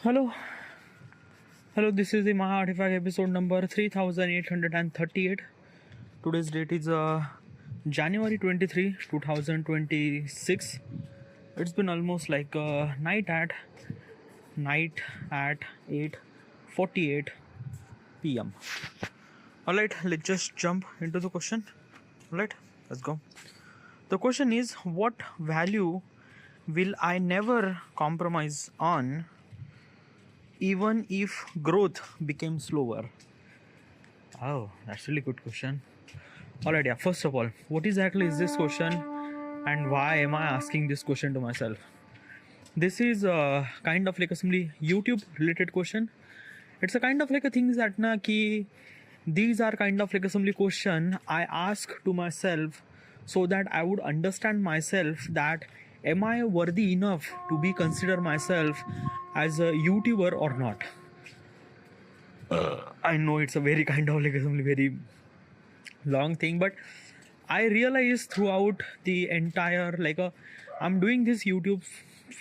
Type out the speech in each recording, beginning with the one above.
Hello, hello. This is the Maharifi episode number 3838. Today's date is January 23, 2026. It's been almost like night at 8:48 p.m. All right, let's just jump into the question. All right, let's go. The question is, what value will I never compromise on, even if growth became slower? Oh, that's really good question. Alright, yeah. First of all, what exactly is this question, and why am I asking this question to myself? This is kind of like a simply YouTube related question. It's a kind of like a thing that na ki these are kind of like a simply question I ask to myself so that I would understand myself that am I worthy enough to be consider myself as a YouTuber or not. I know it's a very kind of like a very long thing, but I realized throughout the entire I'm doing this YouTube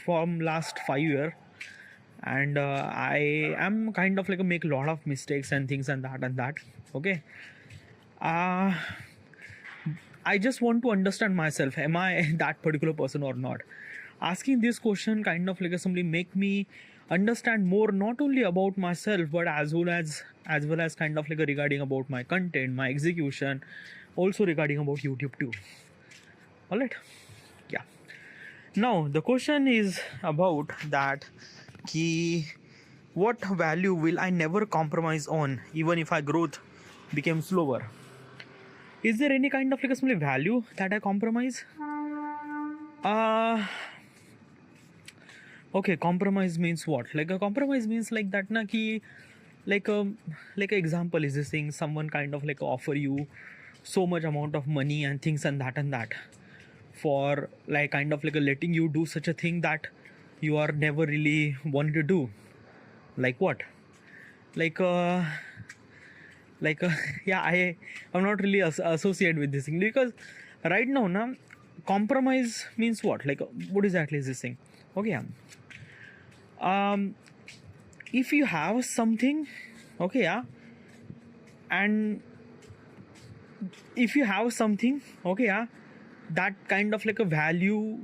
from last 5 years, and I am kind of like a make a lot of mistakes and things and that. Okay, I just want to understand myself. Am I that particular person or not? Asking this question kind of like a simply make me understand more, not only about myself, but as well as kind of like a regarding about my content, my execution, also regarding about YouTube too. All right, yeah. Now the question is about that key. What value will I never compromise on, even if my growth became slower? Is there any kind of like a simply value that I compromise? Okay, compromise means what? Like a compromise means like that na ki like a example is this thing, someone kind of like offer you so much amount of money and things and that for like kind of like a letting you do such a thing that you are never really wanted to do. Like what? Like yeah, I'm not really associated with this thing, because right now na compromise means what? Like what exactly is this thing? Okay, yeah. If you have something, okay, yeah, and if you have something, okay, yeah, that kind of like a value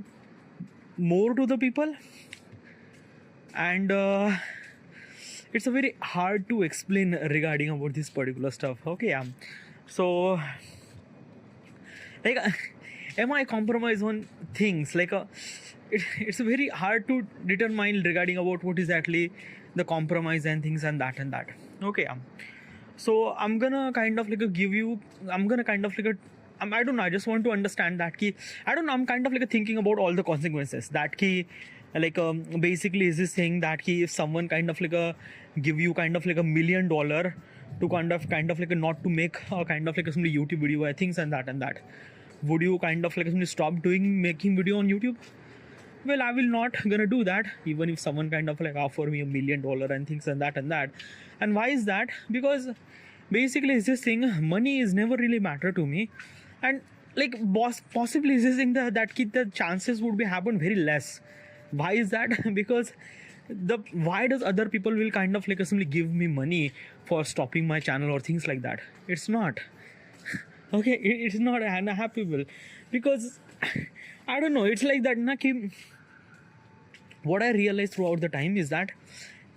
more to the people, and it's a very hard to explain regarding about this particular stuff. Okay, yeah. So like am I compromise on things like it's very hard to determine regarding about what is actually the compromise and things and that. Okay, so I'm gonna kind of like I don't know, I just want to understand that key. I don't know, I'm kind of like thinking about all the consequences that key, basically is this thing that key, if someone kind of like give you kind of like $1 million to kind of like not to make a kind of like some YouTube video and things and that, would you kind of like stop making video on YouTube? Well, I will not gonna do that, even if someone kind of like offer me $1 million and things and that. And why is that? Because basically is this thing, money is never really matter to me, and like possibly is this thing that the chances would be happen very less. Why is that? Because why does other people will kind of like simply give me money for stopping my channel or things like that? It's not. Okay, it's not unhappy, because I don't know, it's like that na ki, what I realized throughout the time is that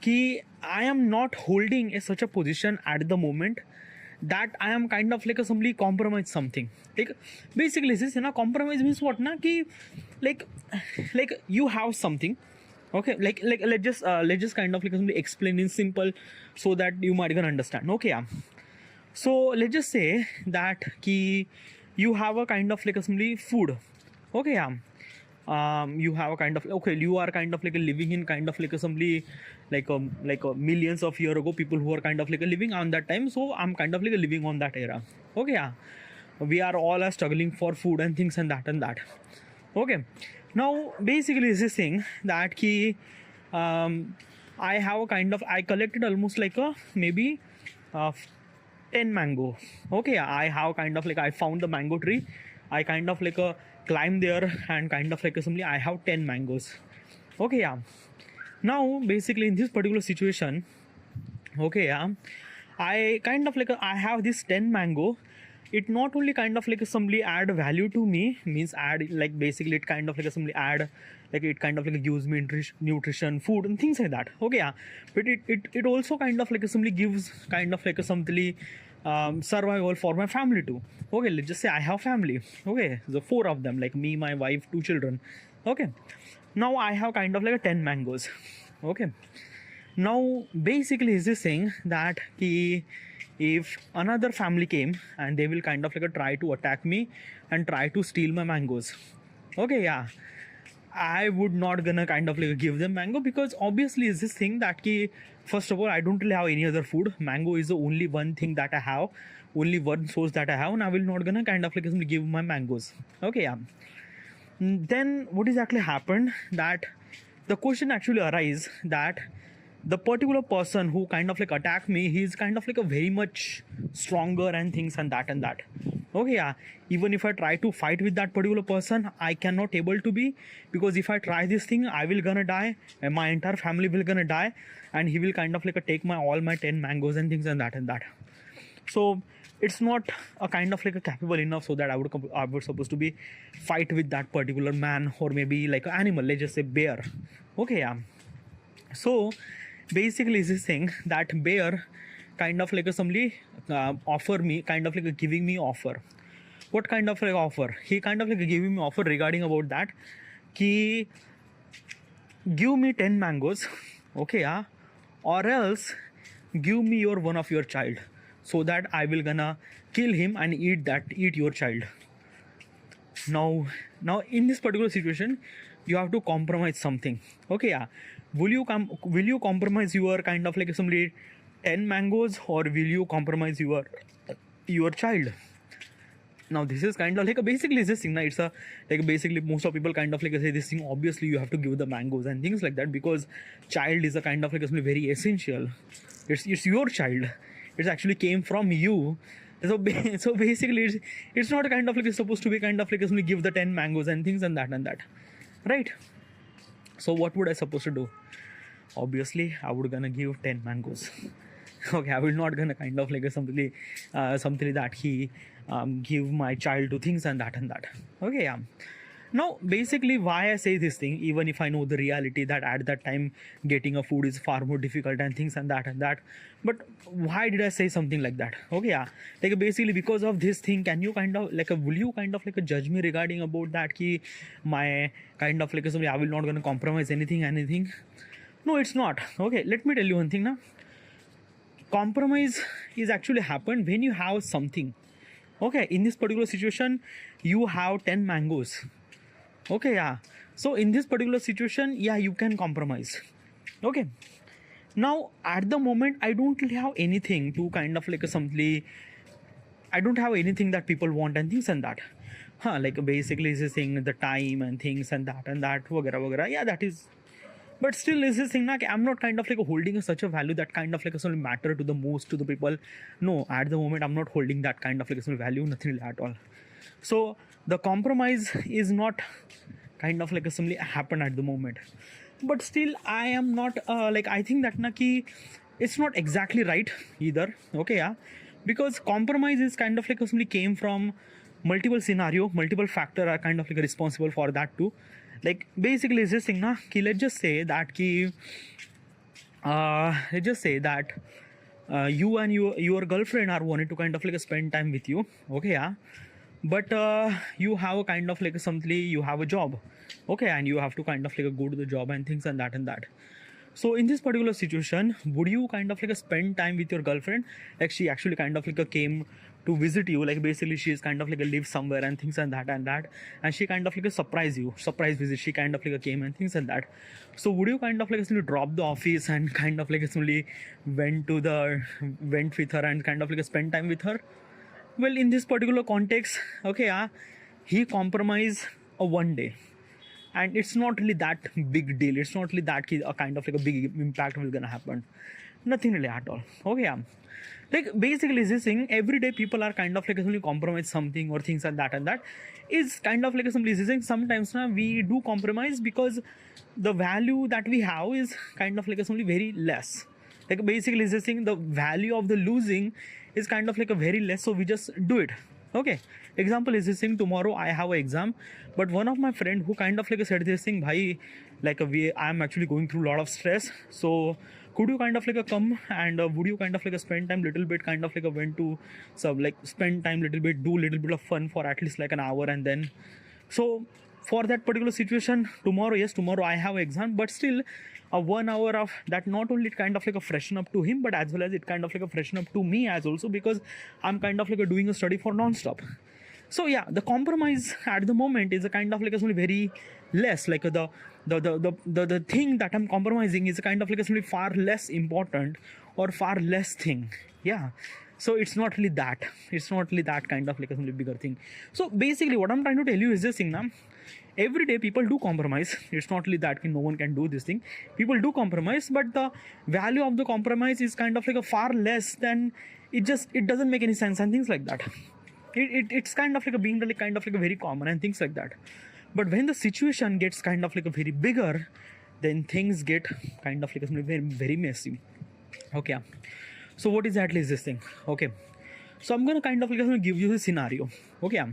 ki I am not holding such a position at the moment that I am kind of like simply compromise something. Like basically this compromise means what na ki like you have something. Okay, like let's just kind of like simply explain in simple so that you might gonna understand. Okay, yeah. So let's just say that ki you have a kind of like simply food. Okay, yeah. You have a kind of you are kind of like living in kind of like simply like millions of years ago, people who are kind of like living on that time. So I'm kind of like living on that era. Okay, yeah. We are all struggling for food and things and that. Okay. Now basically is this thing that ki I have a kind of, I collected almost like maybe 10 mango. Okay, I have kind of like, I found the mango tree, I kind of like climb there and kind of like assembly, I have 10 mangoes. Okay, yeah. Now basically in this particular situation, okay, yeah, I kind of like I have this 10 mango. It not only kind of like simply add value to me, means add like basically it kind of like simply add like it kind of like gives me nutrition, food and things like that. Okay, yeah, but it also kind of like simply gives kind of like a simply survival for my family too. Okay, let's just say I have family. Okay, the four of them, like me, my wife, two children. Okay, now I have kind of like a 10 mangoes. Okay, now basically is this thing that if another family came and they will kind of like try to attack me and try to steal my mangoes. Okay, yeah, I would not gonna kind of like give them mango, because obviously is this thing that first of all I don't really have any other food. Mango is the only one thing that I have, only one source that I have, and I will not gonna kind of like give my mangoes. Okay, yeah. Then what is actually happened, that the question actually arise that the particular person who kind of like attacked me, he's kind of like a very much stronger and things and that and that. Okay, yeah, even if I try to fight with that particular person, I cannot able to be, because if I try this thing, I will gonna die and my entire family will gonna die, and he will kind of like take my all my 10 mangoes and things and that and that. So it's not a kind of like a capable enough so that I would supposed to be fight with that particular man, or maybe like an animal, let's just say bear. Okay, yeah. So basically is this thing that bear kind of like a somebody offer me, kind of like a giving me offer. What kind of like offer? He kind of like giving me offer regarding about that ki give me 10 mangoes. Okay, yeah, or else give me your one of your child, so that I will gonna kill him and eat your child. Now in this particular situation, you have to compromise something. Okay, yeah, will you compromise your kind of like somebody 10 mangoes, or will you compromise your child? Now this is kind of like a basically this thing. Now it's a like basically most of people kind of like say this thing. Obviously you have to give the mangoes and things like that, because child is a kind of like something very essential. It's your child. It actually came from you. So so basically it's not a kind of like it's supposed to be kind of like somebody give the 10 mangoes and things and that, right? So what would I supposed to do? Obviously I would gonna give 10 mangoes. Okay, I will not gonna kind of like something that he give my child to things and that. Okay, yeah. Now basically why I say this thing, even if I know the reality that at that time getting a food is far more difficult and things and that, but why did I say something like that? Okay, yeah, like basically because of this thing, can you kind of like will you kind of like judge me regarding about that ki my kind of like something I will not gonna compromise anything? No, it's not. Okay, let me tell you one thing now. Compromise is actually happened when you have something. Okay, in this particular situation you have 10 mangoes. Okay, yeah, so in this particular situation, yeah, you can compromise. Okay, now at the moment I don't really have anything to kind of like something, I don't have anything that people want and things and that, like basically this thing, the time and things and that वगैरह, yeah, that is, but still is this thing like I'm not kind of like holding such a value that kind of like a matter to the most to the people. No, at the moment I'm not holding that kind of like value, nothing at all. So the compromise is not kind of like assembly happen at the moment, but still I am not like I think that ki it's not exactly right either. Okay, yeah, because compromise is kind of like assembly came from multiple scenario, multiple factor are kind of like responsible for that too. Like basically is this thing na ki let's just say that you and your girlfriend are wanting to kind of like spend time with you. Okay, yeah, but you have a kind of like something, you have a job. Okay, and you have to kind of like go to the job and things and that. So in this particular situation, would you kind of like spend time with your girlfriend? Like she actually kind of like came to visit you, like basically she is kind of like live somewhere and things and that, and she kind of like surprise visit, she kind of like came and things and that. So would you kind of like simply drop the office and kind of like simply went with her and kind of like spend time with her? Well, in this particular context, okay, yeah, he compromised a one day. and it's not really that big deal. It's not really that a kind of like a big impact will gonna happen. Nothing really at all. Okay, yeah. Like basically this thing, every day people are kind of like simply compromise something or things like that, and that is kind of like simply this thing. Sometimes now we do compromise because the value that we have is kind of like simply very less. Like basically this thing, the value of the losing is kind of like a very less, so we just do it. Okay, example is this thing, tomorrow I have an exam, but one of my friend who kind of like said this thing, bhai, like I'm actually going through a lot of stress, so could you kind of like come and would you kind of like spend time little bit, kind of like went to some like spend time little bit, do little bit of fun for at least like an hour, and then so for that particular situation tomorrow, yes, tomorrow I have exam, but still a 1 hour of that, not only it kind of like a freshen up to him, but as well as it kind of like a freshen up to me as also, because I'm kind of like doing a study for non-stop. So yeah, the compromise at the moment is a kind of like a very less, like the thing that I'm compromising is a kind of like a far less important or far less thing. Yeah, so it's not really that, it's not really that kind of like a bigger thing. So basically what I'm trying to tell you is this thing now, every day people do compromise. It's not really that no one can do this thing, people do compromise, but the value of the compromise is kind of like a far less than it doesn't make any sense and things like that. It's kind of like a being really kind of like a very common and things like that. But when the situation gets kind of like a very bigger, then things get kind of like a very, very messy. Okay, so what exactly is this thing? Okay, so I'm gonna kind of like give you the scenario. Okay,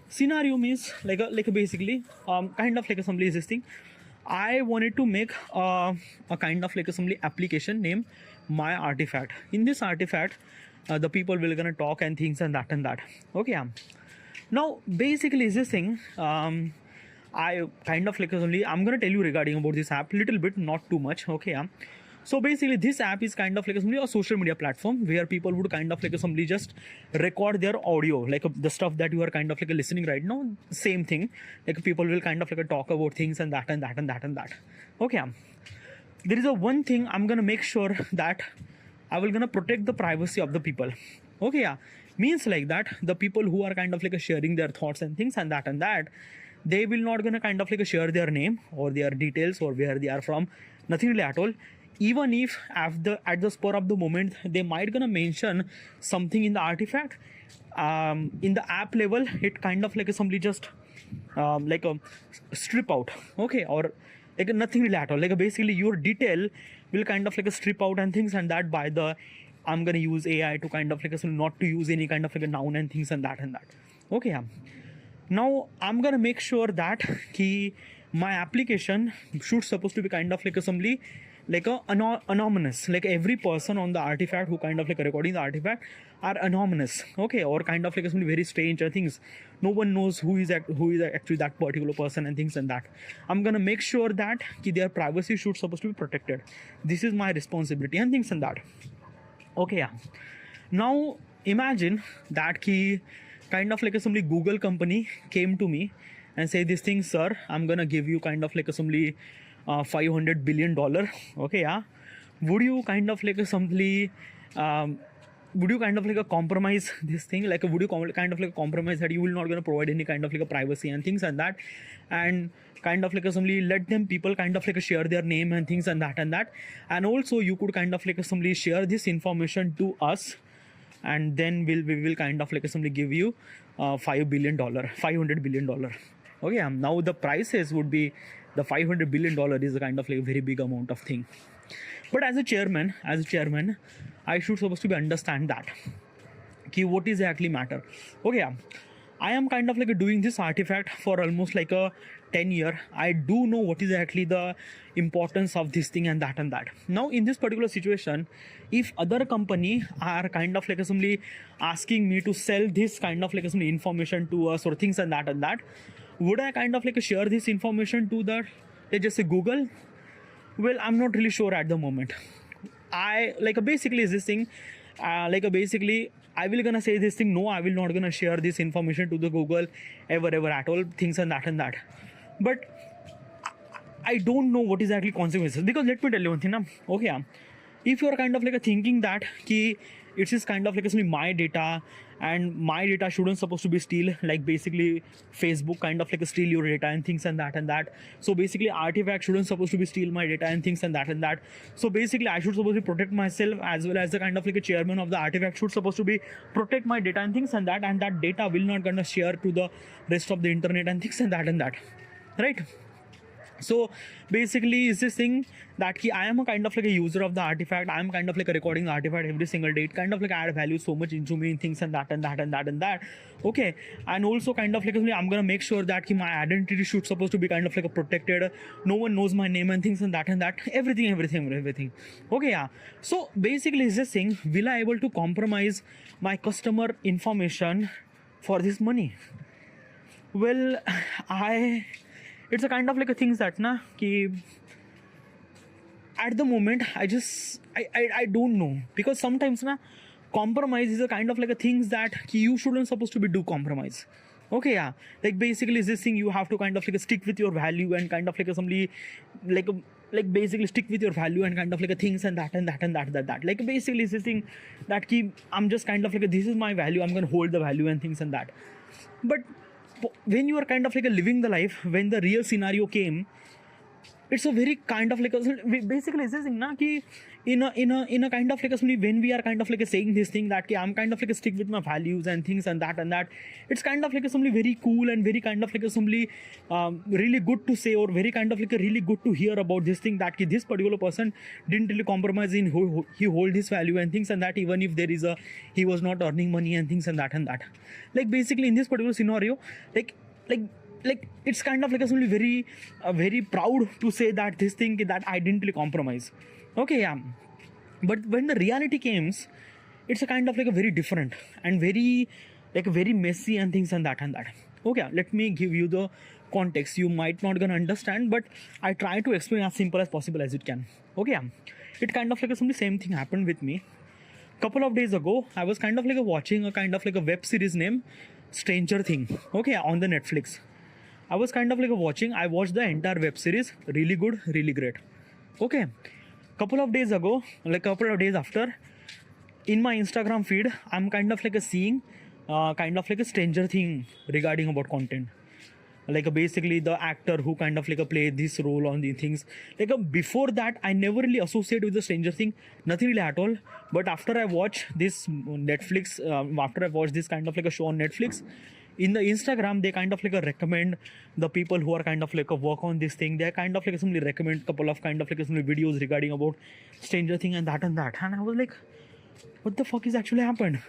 scenario means like a basically kind of like assembly is this thing. I wanted to make a kind of like assembly application named My Artifact. In this artifact, the people will gonna talk and things and that and that. Okay, now basically is this thing, I kind of like only I'm gonna tell you regarding about this app little bit, not too much. Okay, so basically this app is kind of like a social media platform where people would kind of like simply just record their audio, like the stuff that you are kind of like listening right now, same thing, like people will kind of like talk about things and that and that and that and that. Okay, there is a one thing I'm gonna make sure that I will gonna protect the privacy of the people. Okay, means like that the people who are kind of like sharing their thoughts and things and that, they will not gonna kind of like share their name or their details or where they are from, nothing really at all. Even if at the spur of the moment they might gonna mention something in the artifact, in the app level it kind of like simply just like a strip out. Okay, or like nothing really at all, like basically your detail will kind of like strip out and things and that by the I'm gonna use AI to kind of like not to use any kind of like a noun and things and that. Okay, now I'm gonna make sure that my application should supposed to be kind of like assembly like a anonymous, like every person on the artifact who kind of like recording the artifact are anonymous. Okay, or kind of like some very strange things, no one knows who is actually that particular person and things and that. I'm gonna make sure that their privacy should supposed to be protected. This is my responsibility and things and that. Okay, now imagine that kind of like a simply Google company came to me and say this thing, sir, I'm gonna give you kind of like a simply $500 billion. Okay, would you kind of like simply would you kind of like compromise this thing, like would you kind of like compromise that you will not gonna provide any kind of like a privacy and things and that, and kind of like simply let them people kind of like share their name and things and that, and also you could kind of like simply share this information to us, and then we will kind of like simply give you $500 billion. Okay, now the prices would be the $500 billion is a kind of like a very big amount of thing. But as a chairman, I should supposed to be understand that what is actually matter. Okay, I am kind of like doing this artifact for almost like a 10 year. I do know what is actually the importance of this thing and that. Now in this particular situation, if other company are kind of like simply asking me to sell this kind of like some information to us or things and that, would I kind of like share this information to the, let's just say, Google? Well, I'm not really sure at the moment. I like basically is this thing, basically I will gonna say this thing, no, I will not gonna share this information to the Google ever at all, things and that. But I don't know what is actually consequences, because let me tell you one thing now. Okay, if you are kind of like thinking that it is kind of like my data and my data shouldn't supposed to be steal, like basically Facebook kind of like steal your data and things and that. So basically artifact shouldn't supposed to be steal my data and things and that. So basically I should supposed to protect myself, as well as the kind of like a chairman of the artifact should supposed to be protect my data and things and that data will not gonna share to the rest of the internet and things and that, right? So basically is this thing that I am a kind of like a user of the artifact. I am kind of like a recording the artifact every single day. It kind of like add value so much into me in things and that. Okay, and also kind of like I'm gonna make sure that my identity should supposed to be kind of like a protected. No one knows my name and things and that. Everything. Okay, yeah. So basically is this thing, will I able to compromise my customer information for this money? Well, it's a kind of like a things that at the moment I don't know, because sometimes compromise is a kind of like a things that you shouldn't supposed to be do compromise. Okay, yeah, like basically is this thing you have to kind of like stick with your value and kind of like somebody like basically stick with your value and kind of like a things and that. Like basically is this thing that I'm just kind of like this is my value, I'm gonna hold the value and things and that. But when you are kind of like living the life, when the real scenario came, it's a very kind of like basically it's this thing in a kind of like when we are kind of like saying this thing that I'm kind of like stick with my values and things and that, it's kind of like something very cool and very kind of like something really good to say, or very kind of like really good to hear about this thing that this particular person didn't really compromise in who he hold his value and things and that, even if there is he was not earning money and things and that. Like basically in this particular scenario, like it's kind of like something very proud to say that this thing that I didn't really compromise. Okay, yeah. But when the reality comes, it's a kind of like a very different and very messy and things and that. Okay, let me give you the context. You might not gonna understand, but I try to explain as simple as possible as it can. Okay, yeah. It kind of like the same thing happened with me. Couple of days ago, I was kind of like watching a kind of like a web series named Stranger Thing. Okay, on the Netflix. I was kind of like watching. I watched the entire web series. Really good, really great. Okay, couple of days ago, like couple of days after, in my Instagram feed, I'm kind of like seeing kind of like a Stranger Thing regarding about content. Like basically the actor who kind of like play this role on the things. Like before that, I never really associate with the Stranger Thing, nothing really at all. But after I watch this Netflix, after I watch this kind of like a show on Netflix, in the Instagram they kind of like recommend the people who are kind of like work on this thing. They kind of like simply recommend couple of kind of like some videos regarding about Stranger Thing and that. And I was like, what the fuck is actually happened?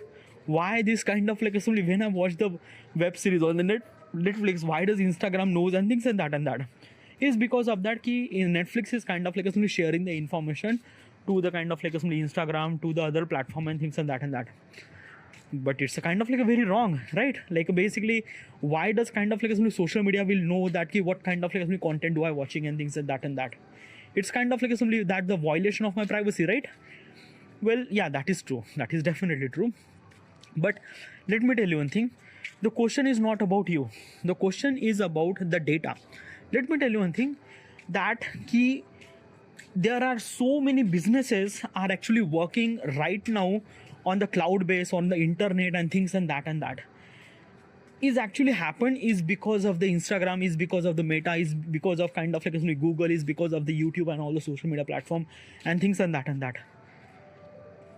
Why this kind of like simply when I watch the web series on the Netflix, why does Instagram knows and things and that? Is because of that in Netflix is kind of like simply sharing the information to the kind of like simply Instagram, to the other platform and things and that. But it's a kind of like a very wrong, right? Like basically, why does kind of like social media will know that what kind of like content do I watching and things and that? It's kind of like simply that the violation of my privacy, right? Well, yeah, that is true. That is definitely true. But let me tell you one thing. The question is not about you. The question is about the data. Let me tell you one thing, that there are so many businesses are actually working right now on the cloud base, on the internet and things and that. Is actually happened is because of the Instagram, is because of the Meta, is because of kind of like Google, is because of the YouTube and all the social media platform and things and that.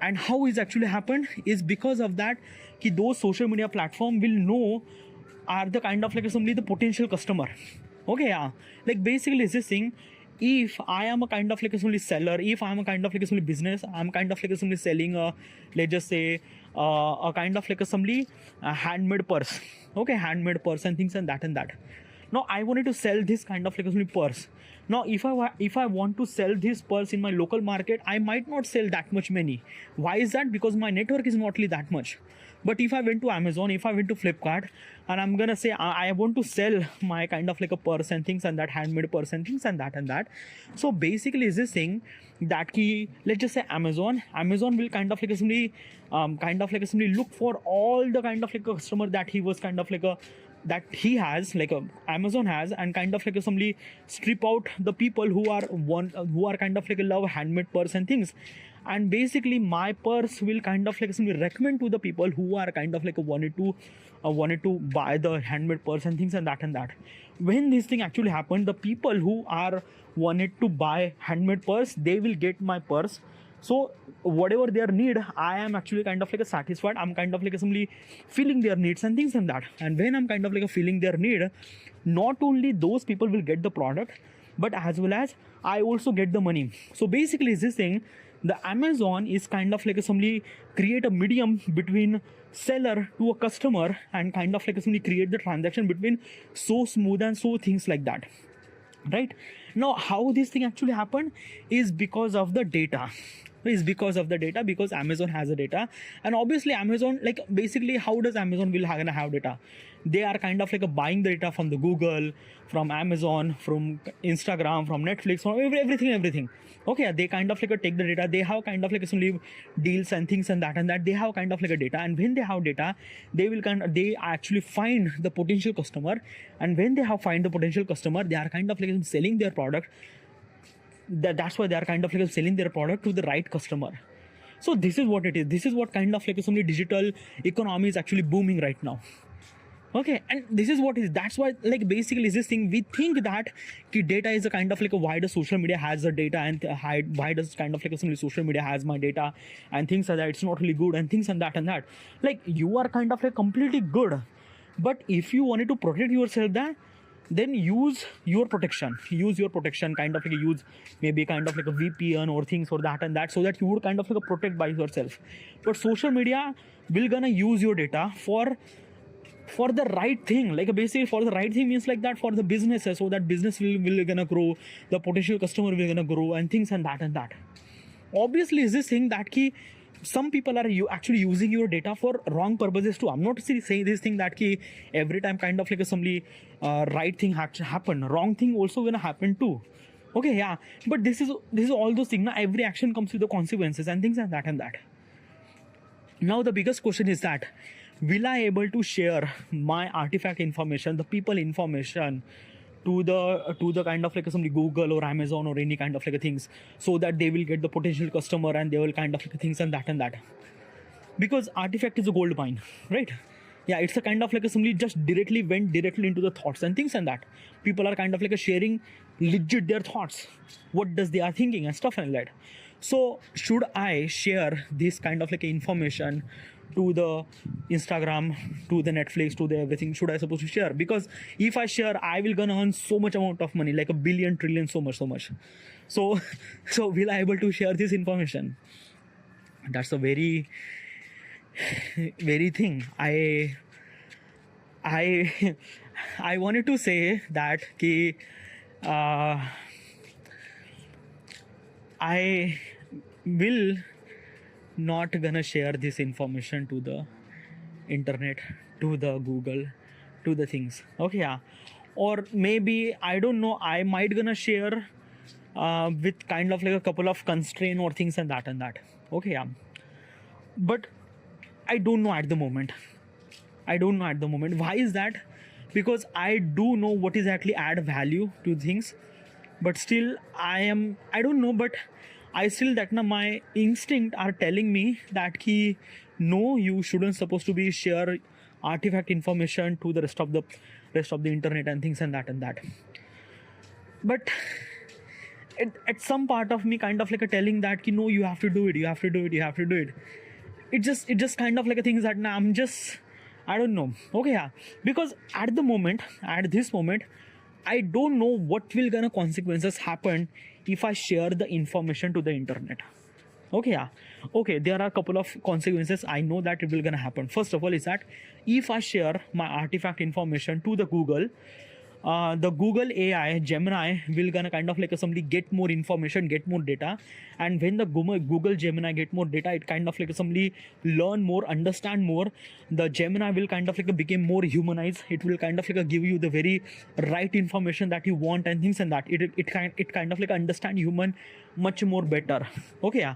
And how is actually happened is because of that those social media platform will know are the kind of like somebody the potential customer. Okay, yeah. Like basically is this thing, if I am a kind of like a seller, if I am a kind of like a business, I'm kind of like a selling let's just say a kind of like a handmade purse. Okay, handmade purse and things and that. Now I wanted to sell this kind of like a purse. Now if I want to sell this purse in my local market, I might not sell that much many. Why is that? Because my network is not really that much. But if I went to Amazon, if I went to Flipkart, and I'm gonna say I want to sell my kind of like a purse and things and that, handmade purse and things and that. So basically is this thing that let's just say Amazon will kind of like somebody look for all the kind of like a customer that he was kind of like that he has, like Amazon has, and kind of like assembly strip out the people who are kind of like a love handmade purse and things. And basically my purse will kind of like assembly recommend to the people who are kind of like wanted to buy the handmade purse and things, and that. When this thing actually happened, the people who are wanted to buy handmade purse, they will get my purse. So whatever their need, I am actually kind of like a satisfied. I'm kind of like simply feeling their needs and things and that. And when I'm kind of like a feeling their need, not only those people will get the product, but as well as I also get the money. So basically is this thing, the Amazon is kind of like a simply create a medium between seller to a customer, and kind of like a simply create the transaction between so smooth and so things like that. Right now, how this thing actually happened is because of the data. Because Amazon has a data. And obviously Amazon, like basically how does Amazon will gonna have data? They are kind of like a buying the data from the Google, from Amazon, from Instagram, from Netflix, from everything. Okay, they kind of like a take the data. They have kind of like some deals and things and that they have kind of like a data. And when they have data, they actually find the potential customer. And when they have find the potential customer, they are kind of like selling their product. That's why they are kind of like selling their product to the right customer. So this is what it is. This is what kind of like some digital economy is actually booming right now. Okay, and this is what is, that's why like basically is this thing, we think that data is a kind of like a why does social media has the data, and why does kind of like some social media has my data and things like that, it's not really good and things and that. Like you are kind of like completely good, but if you wanted to protect yourself, then use your protection, kind of like use maybe kind of like a VPN or things or that, so that you would kind of like protect by yourself. But social media will gonna use your data for the right thing, like basically for the right thing means like that for the businesses, so that business will gonna grow, the potential customer will gonna grow and things and that. Obviously is this thing that key, some people are actually using your data for wrong purposes too. I'm not saying this thing that key every time kind of like somebody right thing happen, wrong thing also gonna happen too. Okay, yeah, but this is all those things. Now every action comes with the consequences and things and that. Now the biggest question is that, will I able to share my artifact information, the people information, to the kind of like somebody Google or Amazon or any kind of like things, so that they will get the potential customer and they will kind of like things and that. Because artifact is a gold mine, right? Yeah, it's a kind of like somebody just went directly into the thoughts and things and that. People are kind of like sharing legit their thoughts, what does they are thinking and stuff like that. So should I share this kind of like information to the Instagram, to the Netflix, to the everything? Should I supposed to share? Because if I share, I will gonna earn so much amount of money, like a billion, trillion, so much. So will I able to share this information? That's a very thing. I wanted to say that ki I will not gonna share this information to the internet, to the Google, to the things. Okay, yeah. Or maybe I don't know, I might gonna share with kind of like a couple of constraint or things and that. Okay, yeah. But I don't know at the moment. Why is that? Because I do know what is actually add value to things, but still I don't know, but I still that now my instinct are telling me that no, you shouldn't supposed to be share artifact information to the rest of the internet and things and that. But at some part of me kind of like a telling that no, you have to do it. It just kind of like a thing that now I don't know. Okay, yeah, because at this moment I don't know what will gonna consequences happen if I share the information to the internet. Okay, yeah. Okay, there are a couple of consequences I know that it will gonna happen. First of all is that if I share my artifact information to the Google, the Google AI Gemini will gonna kind of like somebody get more information, get more data, and when the Google Gemini get more data, it kind of like somebody learn more, understand more. The Gemini will kind of like become more humanized. It will kind of like give you the very right information that you want and things and that. It kind of like understand human much more better. Okay, yeah.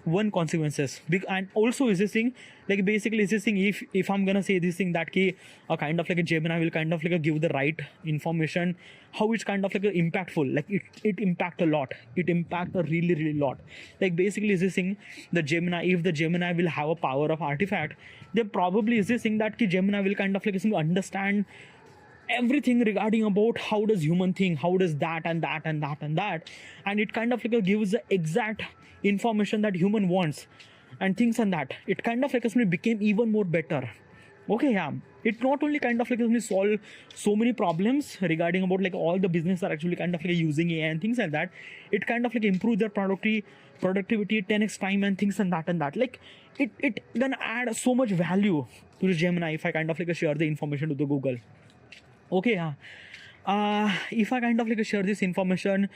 one consequences. And also is this thing, like basically is this thing, if I'm gonna say this thing that ki a kind of like a Gemini will kind of like a give the right information, how it's kind of like a impactful, like it impact a lot, it impact a really lot. Like basically is this thing, the Gemini, if the Gemini will have a power of artifact, then probably is this thing that ki Gemini will kind of like understand everything regarding about how does human think, how does that and that and that and that, and it kind of like gives the exact information that human wants and things, and that it kind of like became even more better. Okay, yeah, it not only kind of like solve so many problems regarding about like all the business are actually kind of like using AI and things like that, it kind of like improve their productivity 10x time and things and that. Like it gonna add so much value to the Gemini if I kind of like share the information to the Google. Okay, yeah. If I kind of like share this information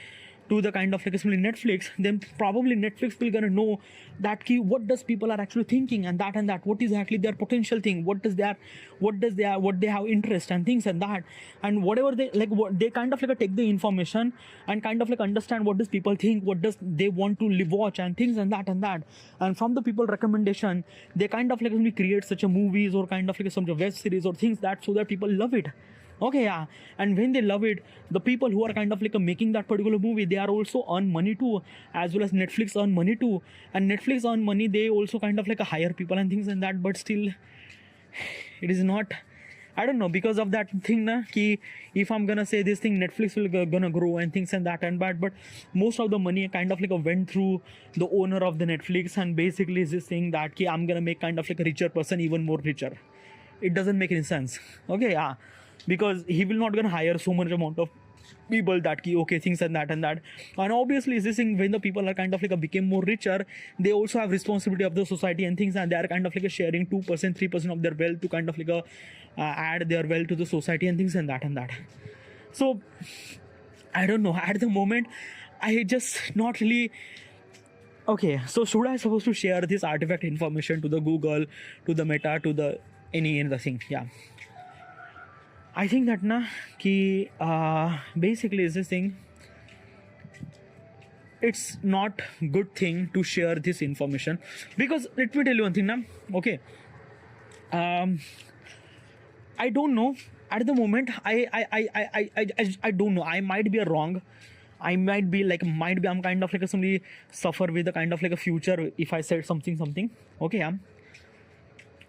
to the kind of like Netflix, then probably Netflix will gonna know that key what does people are actually thinking and that, what is actually their potential thing, what they have interest and things and that, and whatever they like, what they kind of like take the information and kind of like understand what does people think, what does they want to watch and things and that, and from the people recommendation they kind of like create such a movies or kind of like some web series or things that, so that people love it. Okay, yeah, and when they love it, the people who are kind of like making that particular movie, they are also earn money too, as well as Netflix earn money too, and Netflix earn money, they also kind of like hire people and things and that, but still it is not, I don't know, because of that thing na, ki if I'm gonna say this thing, Netflix will gonna grow and things and that and but most of the money kind of like went through the owner of the Netflix, and basically is this thing that ki I'm gonna make kind of like a richer person even more richer. It doesn't make any sense. Okay, yeah, because he will not gonna hire so much amount of people that key okay things and that, and obviously is this thing, when the people are kind of like became more richer, they also have responsibility of the society and things, and they are kind of like sharing 2% 3% of their wealth to kind of like add their wealth to the society and things and that. So I don't know, at the moment I just not really. Okay, so should I supposed to share this artifact information to the Google, to the Meta, to the any other thing? Yeah, I think that na ki basically is this thing, it's not good thing to share this information, because let me tell you one thing na. Okay, I don't know at the moment, I don't know, I might be wrong, I might be I'm kind of like somebody suffer with a kind of like a future if I said something. Okay, yeah.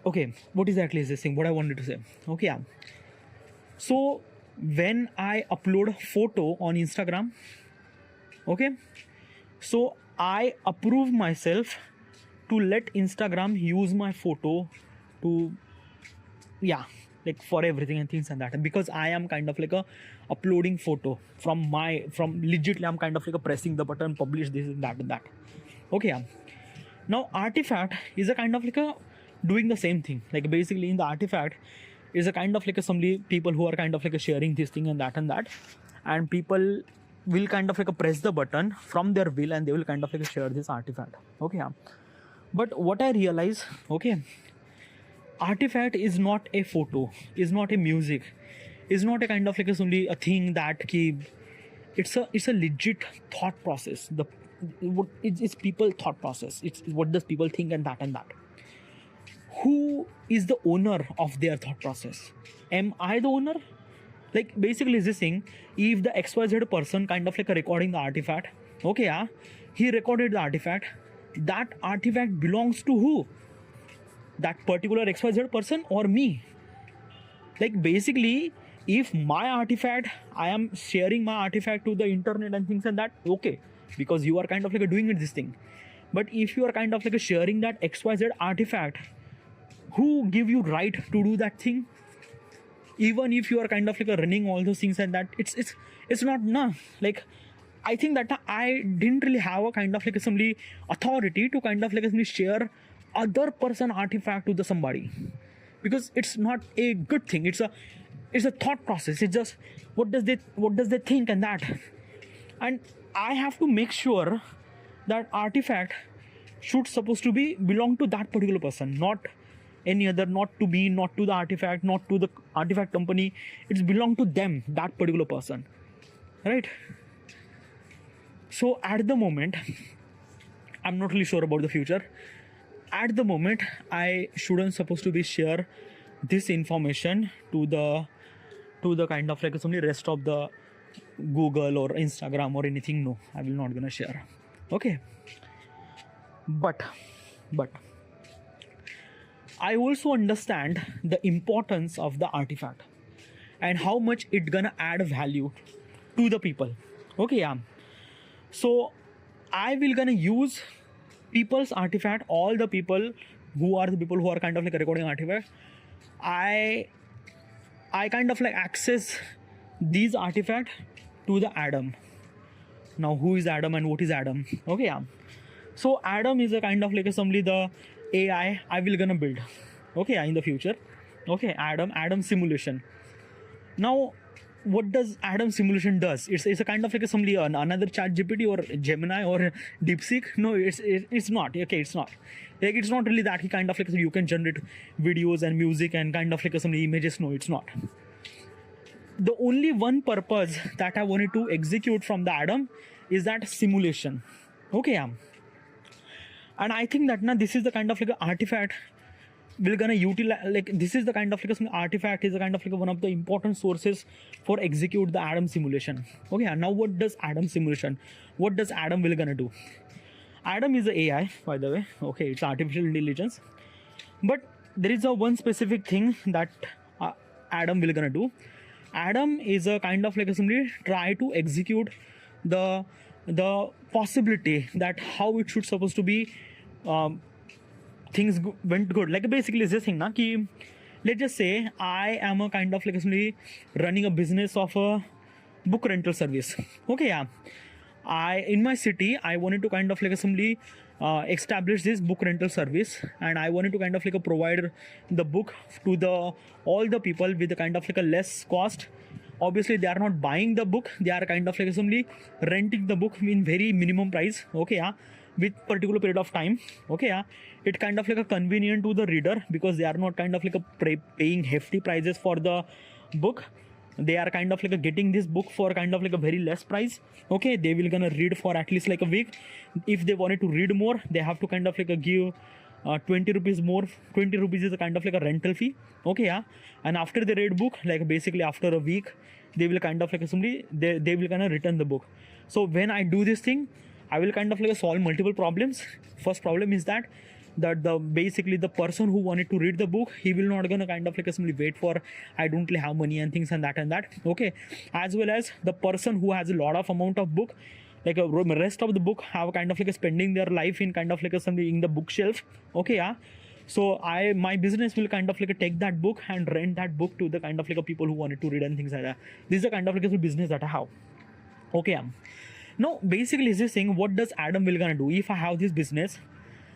Okay, what exactly is this thing, what I wanted to say? Okay, yeah. So when I upload photo on Instagram, okay, so I approve myself to let Instagram use my photo to, yeah, like for everything and things and that, because I am kind of like a uploading photo from legitly I'm kind of like a pressing the button, publish this and that. Okay, yeah. Now artifact is a kind of like a doing the same thing, like basically in the artifact is a kind of like somebody people who are kind of like sharing this thing and that, and people will kind of like press the button from their will and they will kind of like share this artifact. Okay, yeah. But what I realize, okay, artifact is not a photo, is not a music, is not a kind of like only a thing that it's a legit thought process. It's people thought process. It's what does people think and that. Who is the owner of their thought process? Am I the owner? Like basically is this thing, if the XYZ person kind of like recording the artifact, okay, yeah, he recorded the artifact, that artifact belongs to who? That particular XYZ person or me? Like basically, if my artifact, I am sharing my artifact to the internet and things and that, okay, because you are kind of like doing it this thing. But if you are kind of like sharing that XYZ artifact, who give you right to do that thing? Even if you are kind of like running all those things and that, it's not nah. Like I think that I didn't really have a kind of like somebody authority to kind of like share other person artifact to the somebody, because it's not a good thing. It's a thought process. It's just what does they think and that, and I have to make sure that artifact should supposed to be belong to that particular person, not any other, not to me, not to the artifact, not to the artifact company. It's belong to them, that particular person, right? So at the moment I'm not really sure about the future. At the moment, I shouldn't supposed to be share this information to the kind of like some rest of the Google or Instagram or anything. No, I will not gonna share. Okay. But I also understand the importance of the artifact and how much it gonna add value to the people. Okay, yeah. So I will gonna use people's artifact, all the people who are kind of like recording artifact. I kind of like access these artifact to the Adam. Now who is Adam and what is Adam? Okay, yeah. So Adam is a kind of like assembly the AI I will gonna build. Okay, yeah, in the future. Okay, Adam simulation. Now what does Adam simulation does? It's a kind of like assembly another chat GPT or Gemini or DeepSeek. No, it's not. Okay, it's not. Like it's not really that he kind of like you can generate videos and music and kind of like some images. No, it's not. The only one purpose that I wanted to execute from the Adam is that simulation. Okay, yeah. And I think that now this is the kind of like artifact we're gonna utilize. Like this is the kind of like some artifact is a kind of like one of the important sources for execute the Adam simulation. Okay, yeah. Now what does Adam simulation? What does Adam will gonna do? Adam is a AI, by the way. Okay, it's artificial intelligence. But there is a one specific thing that Adam will gonna do. Adam is a kind of like somebody try to execute the possibility that how it should supposed to be. Things went good. Like basically it's this thing, na, ki, let's just say I am a kind of like somebody running a business of a book rental service. Okay, yeah. In my city I wanted to kind of like somebody establish this book rental service, and I wanted to kind of like provide the book to the all the people with a kind of like a less cost. Obviously they are not buying the book, they are kind of like somebody renting the book in very minimum price. Okay, yeah, with particular period of time. Okay, yeah, it kind of like a convenient to the reader because they are not kind of like a paying hefty prices for the book. They are kind of like a getting this book for kind of like a very less price. Okay, they will gonna read for at least like a week. If they wanted to read more, they have to kind of like a give 20 rupees more. 20 rupees is a kind of like a rental fee. Okay, yeah. And after they read book, like basically after a week, they will kind of like somebody they will gonna return the book. So when I do this thing, I will kind of like solve multiple problems. First problem is that the basically the person who wanted to read the book, he will not gonna kind of like simply wait for I don't really have money and things and that. Okay, as well as the person who has a lot of amount of book, like a rest of the book have kind of like a spending their life in kind of like a something in the bookshelf. Okay, yeah. So my business will kind of like take that book and rent that book to the kind of like a people who wanted to read and things like that. This is the kind of like a business that I have. Okay, yeah. Now basically is this thing, what does Adam will gonna do if I have this business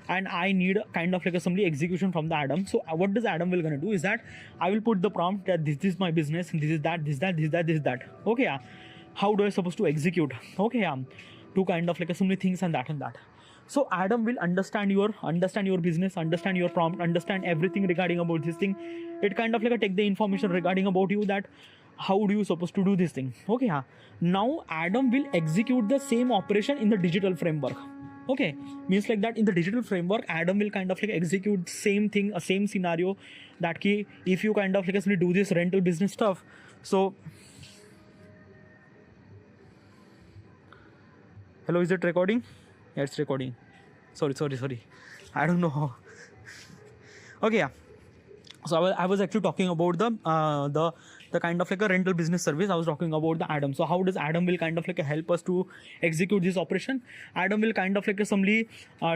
and I need kind of like a somebody execution from the Adam? So what does Adam will gonna do is that I will put the prompt that this is my business and this is that, this is that. Okay, yeah. How do I supposed to execute? Okay, yeah. To kind of like so many things and that. So Adam will understand your business, understand your prompt, understand everything regarding about this thing. It kind of like take the information regarding about you that how do you supposed to do this thing. Okay, yeah. Now Adam will execute the same operation in the digital framework. Okay, means like that in the digital framework, Adam will kind of like execute same thing, a same scenario that key if you kind of like do this rental business stuff. So hello, is it recording? Yeah, it's recording. Sorry. I don't know how. Okay, yeah. So I was actually talking about the kind of like a rental business service. I was talking about the Adam. So how does Adam will kind of like help us to execute this operation? Adam will kind of like assembly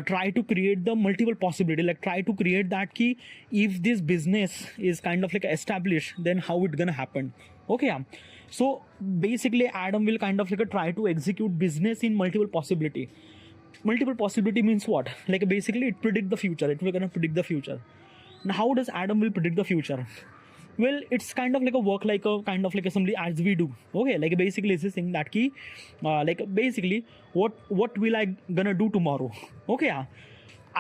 try to create the multiple possibility, like try to create that key. If this business is kind of like established, then how it gonna happen? Okay, yeah. So basically Adam will kind of like try to execute business in multiple possibility. Multiple possibility means what? Like basically it predict the future. It will gonna predict the future. Now how does Adam will predict the future? Well, it's kind of like a work like a kind of like assembly as we do. Okay, like basically it's this thing that key like basically what will I gonna do tomorrow? Okay, yeah.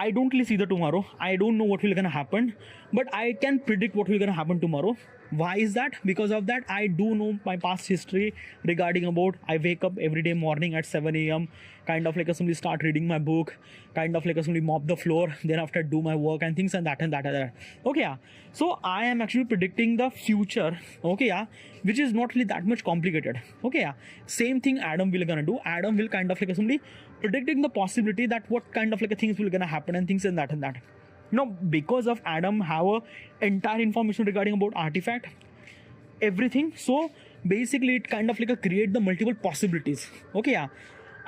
I don't really see the tomorrow. I don't know what will gonna happen, but I can predict what will gonna happen tomorrow. Why is that? Because of that, I do know my past history regarding about I wake up every day morning at 7 a.m. kind of like a simply start reading my book, kind of like a simply mop the floor, then after do my work and things and that and that and that. Okay, yeah. So I am actually predicting the future. Okay, yeah, which is not really that much complicated. Okay, yeah. Same thing Adam will gonna do. Adam will kind of like a simply predicting the possibility that what kind of like a things will gonna happen and things and that and that. Because of Adam have a entire information regarding about artifact, everything. So basically it kind of like a create the multiple possibilities. Okay, yeah.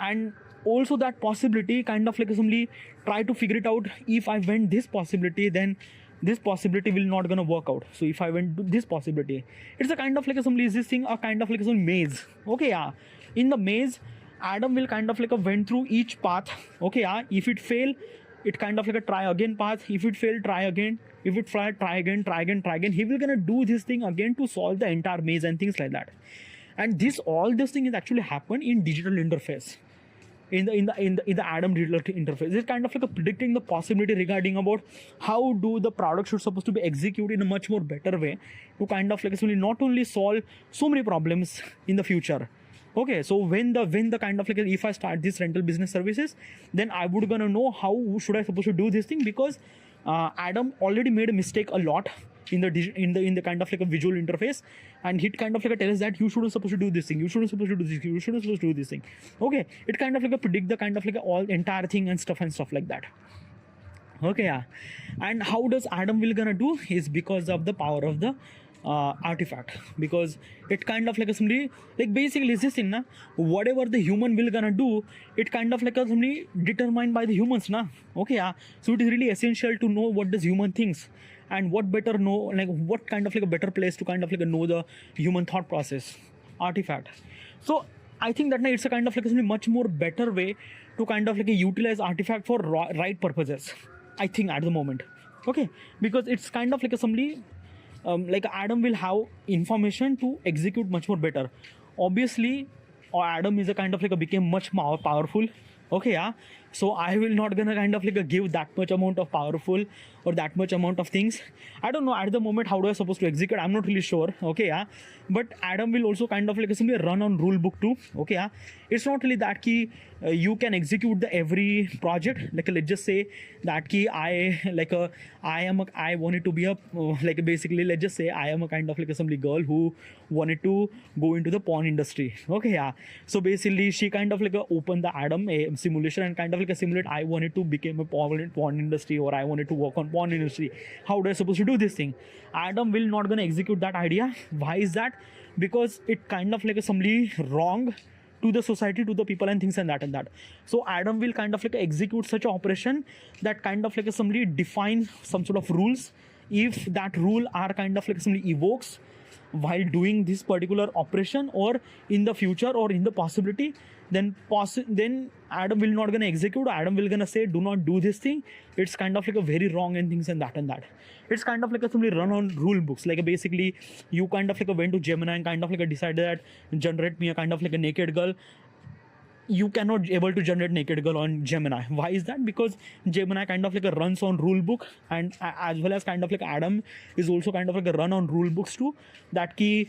And also that possibility kind of like simply try to figure it out. If I went this possibility, then this possibility will not gonna work out. So if I went to this possibility, it's a kind of like simply is this thing a kind of like some maze. Okay, yeah. In the maze, Adam will kind of like a went through each path. Okay, yeah. If it fail, it kind of like a try again path. If it fail, try again. If it fail, try again, try again, try again. He will gonna do this thing again to solve the entire maze and things like that. And all this thing is actually happen in digital interface. In the Adam digital interface, it's kind of like a predicting the possibility regarding about how do the product should supposed to be executed in a much more better way to kind of like not only solve so many problems in the future. Okay, so when the kind of like if I start this rental business services, then I would gonna know how should I supposed to do this thing, because Adam already made a mistake a lot in the kind of like a visual interface, and he kind of like tells that you shouldn't supposed to do this thing, you shouldn't supposed to do this, you shouldn't supposed to do this thing. Okay, it kind of like predict the kind of like all entire thing and stuff like that. Okay, yeah. And how does Adam will gonna do is because of the power of the artifact, because it kind of like a simply like basically is this thing na, whatever the human will gonna do, it kind of like a simply determined by the humans na. Okay, yeah. So it is really essential to know what does human thinks, and what better know, like what kind of like a better place to kind of like know the human thought process, artifact. So I think that now it's a kind of like a much more better way to kind of like utilize artifact for right purposes, I think, at the moment. Okay, because it's kind of like a somebody like Adam will have information to execute much more better. Obviously, or Adam is a kind of like a became much more powerful. Okay, yeah. So I will not gonna kind of like give that much amount of powerful or that much amount of things. I don't know at the moment how do I supposed to execute. I'm not really sure. Okay, yeah. But Adam will also kind of like simply run on rule book too. Okay, yeah. It's not really that key. You can execute the every project. Like let's just say that key I wanted to be a like basically let's just say I am a kind of like a somebody girl who wanted to go into the porn industry. Okay, yeah. So basically she kind of like open the Adam a simulation and kind of like a simulate I wanted to become a porn industry, or I wanted to work on porn industry. How do I supposed to do this thing? Adam will not gonna execute that idea. Why is that? Because it kind of like a somebody wrong to the society, to the people and things and that. So Adam will kind of like execute such an operation that kind of like somebody defines some sort of rules. If that rule are kind of like somebody evokes while doing this particular operation, or in the future or in the possibility, then Adam will not gonna execute. Adam will gonna say do not do this thing, it's kind of like a very wrong and things and that. It's kind of like a somebody run on rule books. Like basically you kind of like went to Gemini and kind of like decided that generate me a kind of like a naked girl. You cannot able to generate naked girl on Gemini. Why is that? Because Gemini kind of like runs on rule book, and as well as kind of like Adam is also kind of like a run on rule books too. That key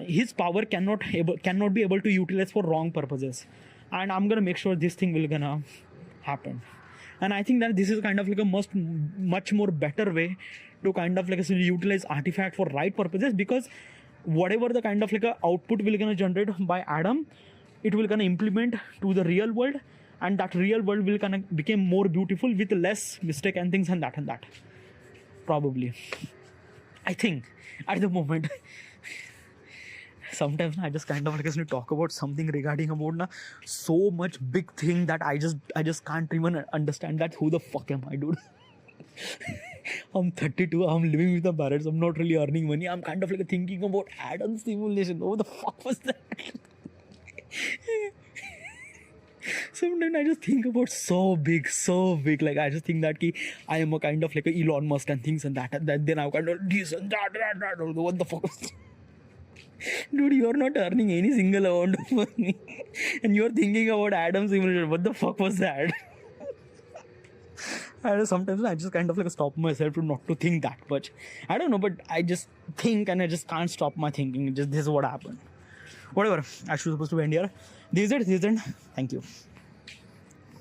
his power cannot be able to utilize for wrong purposes. And I'm gonna make sure this thing will gonna happen. And I think that this is kind of like a much more better way to kind of like utilize artifact for right purposes, because whatever the kind of like a output will gonna generate by Adam, it will gonna implement to the real world, and that real world will gonna become more beautiful with less mistake and things and that. Probably, I think at the moment. Sometimes I just kind of like talk about something regarding about so much big thing that I just can't even understand that who the fuck am I, dude. I'm 32, I'm living with my parents, I'm not really earning money, I'm kind of like thinking about Adam simulation. What the fuck was that? Sometimes I just think about so big. Like I just think that I am a kind of like a Elon Musk and things and that then I kind of this and that. What the fuck was that? Dude, you're not earning any single amount of money and you're thinking about Adam simulation. What the fuck was that? I know sometimes I just kind of like stop myself to not to think that much. I don't know, but I just think and I just can't stop my thinking. Just this is what happened. Whatever. I should supposed to end here. This is it. Thank you.